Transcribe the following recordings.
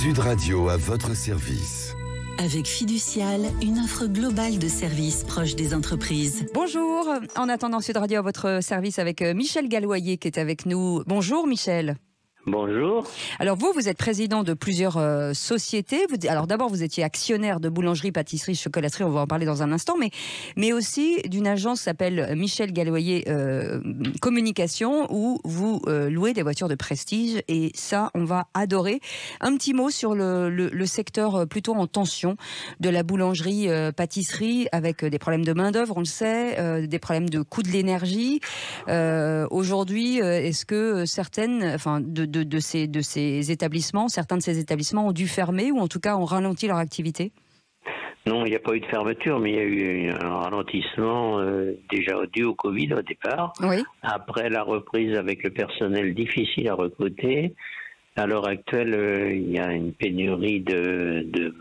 Sud Radio à votre service. Avec Fiducial, une offre globale de services proche des entreprises. Bonjour, en attendant Sud Radio à votre service avec Michel Galloyer qui est avec nous. Bonjour Michel. Bonjour. Alors vous êtes président de plusieurs sociétés. Alors d'abord, vous étiez actionnaire de boulangerie, pâtisserie, chocolaterie, on va en parler dans un instant, mais aussi d'une agence qui s'appelle Michel Galloyer Communication, où vous louez des voitures de prestige, et ça, on va adorer. Un petit mot sur le secteur plutôt en tension de la boulangerie, pâtisserie, avec des problèmes de main-d'œuvre, on le sait, des problèmes de coût de l'énergie. Aujourd'hui, est-ce que certaines, de ces établissements, certains de ces établissements ont dû fermer ou en tout cas ont ralenti leur activité? Non, il n'y a pas eu de fermeture, mais il y a eu un ralentissement déjà dû au Covid au départ. Oui. Après la reprise avec le personnel difficile à recruter. À l'heure actuelle, il y a une pénurie de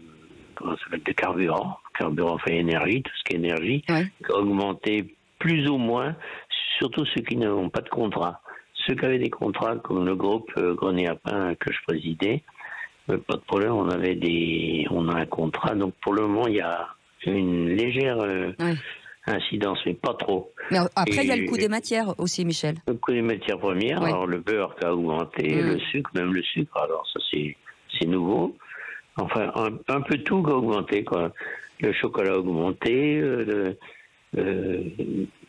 carburant, enfin énergie, tout ce qui est énergie, oui, qui a augmenté plus ou moins, surtout ceux qui n'ont pas de contrat. Ceux qui avaient des contrats, comme le groupe Grenier à Pain que je présidais, pas de problème, on a un contrat. Donc pour le moment, il y a une légère incidence, mais pas trop. Mais après, il y a le coût des matières aussi, Michel. Le coût des matières premières, oui. Alors le beurre qui a augmenté, le sucre, même le sucre, alors ça c'est nouveau. Enfin, un peu tout a augmenté, quoi. Le chocolat a augmenté,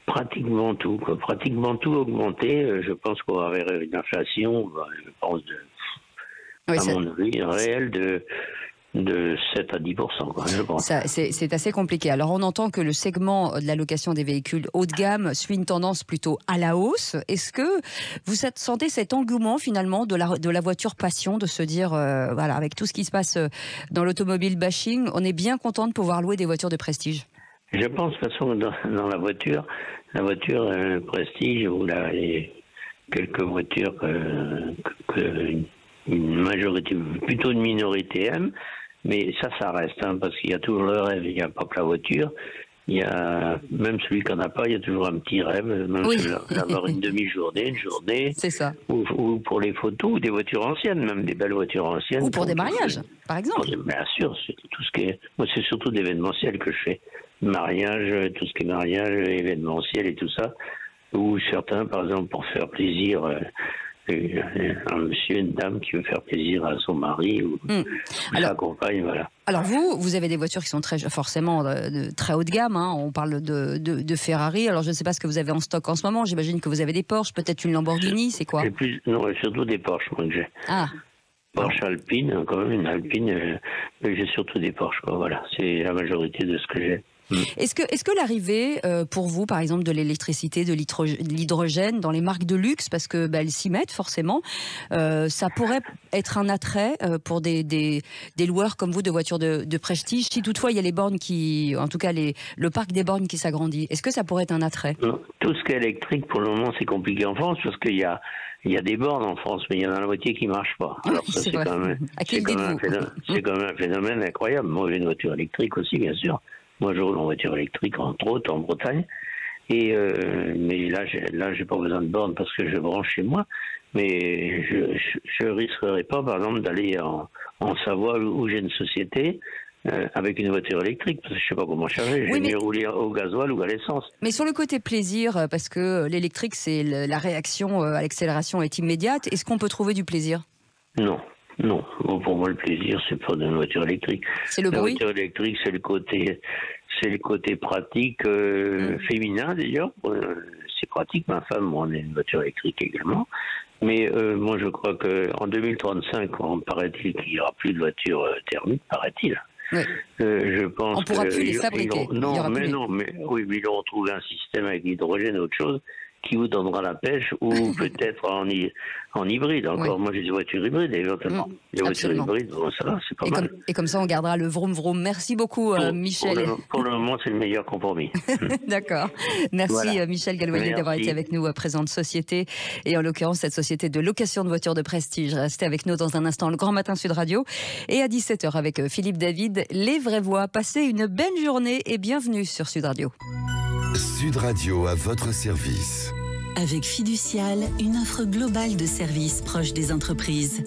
pratiquement tout, quoi. Pratiquement tout augmenté. Je pense qu'on va avoir une inflation, je pense, à mon avis, réelle de 7 à 10%, quoi, je pense. C'est assez compliqué. Alors, on entend que le segment de la location des véhicules haut de gamme suit une tendance plutôt à la hausse. Est-ce que vous sentez cet engouement, finalement, de la voiture passion, de se dire, voilà, avec tout ce qui se passe dans l'automobile bashing, on est bien content de pouvoir louer des voitures de prestige? Je pense, de toute façon, dans la voiture prestige, ou les quelques voitures que une majorité, plutôt une minorité aime, mais ça reste, parce qu'il y a toujours le rêve, il n'y a pas que la voiture, il y a, même celui qui n'en a pas, il y a toujours un petit rêve, même d'avoir une demi-journée, une journée. C'est ça. Ou pour les photos, ou des voitures anciennes, même des belles voitures anciennes. Ou pour des mariages, par exemple. Bien sûr, c'est tout ce qui est, moi c'est surtout d'événementiel que je fais. Mariage, tout ce qui est mariage, événementiel et tout ça. Ou certains, par exemple, pour faire plaisir, un monsieur, une dame qui veut faire plaisir à son mari ou à sa compagne, voilà. Alors vous avez des voitures qui sont forcément très haut de gamme, on parle de Ferrari. Alors je ne sais pas ce que vous avez en stock en ce moment, j'imagine que vous avez des Porsche, peut-être une Lamborghini, c'est quoi? Non, surtout des Porsche, moi, que j'ai. Ah. Porsche Alpine, quand même une Alpine, mais j'ai surtout des Porsche, quoi, voilà. C'est la majorité de ce que j'ai. Est-ce que l'arrivée, pour vous, par exemple, de l'électricité, de l'hydrogène dans les marques de luxe, parce que elles s'y mettent forcément, ça pourrait être un attrait pour des loueurs comme vous de voitures de prestige, si toutefois il y a les bornes en tout cas le parc des bornes qui s'agrandit. Est-ce que ça pourrait être un attrait? Tout ce qui est électrique, pour le moment, c'est compliqué en France, parce qu'il y a des bornes en France, mais il y en a la moitié qui ne marchent pas. Alors ça, c'est quand même un phénomène incroyable. Moi, j'ai une voiture électrique aussi, bien sûr. Moi, je roule en voiture électrique, entre autres, en Bretagne. Mais là, j'ai pas besoin de borne parce que je branche chez moi. Mais je risquerais pas, par exemple, d'aller en Savoie où j'ai une société avec une voiture électrique, parce que je sais pas comment charger. Je vais mieux rouler au gasoil ou à l'essence. Mais sur le côté plaisir, parce que l'électrique, c'est la réaction à l'accélération est immédiate. Est-ce qu'on peut trouver du plaisir? Non. Non, pour moi le plaisir c'est pas d'une voiture électrique. C'est le bruit. La voiture électrique c'est le côté pratique féminin d'ailleurs. C'est pratique, ma femme, moi, on a une voiture électrique également. Mais moi je crois que en 2035, paraît-il qu'il n'y aura plus de voitures thermiques, paraît-il. Oui. Je pense on ne pourra plus les fabriquer. Mais ils auront trouvé un système avec l'hydrogène ou autre chose qui vous donnera la pêche, ou peut-être en hybride. Encore, moi j'ai des voitures hybrides éventuellement. Les voitures hybrides, ça va, c'est pas mal. Et comme ça, on gardera le vroom vroom. Merci beaucoup, Michel. Pour le moment, c'est le meilleur compromis. D'accord. Merci, Michel Galloyer, d'avoir été avec nous, président de société, et en l'occurrence, cette société de location de voitures de prestige. Restez avec nous dans un instant, le Grand Matin Sud Radio, et à 17h avec Philippe David, les vraies voix. Passez une belle journée et bienvenue sur Sud Radio. Sud Radio à votre service. Avec Fiducial, une offre globale de services proche des entreprises.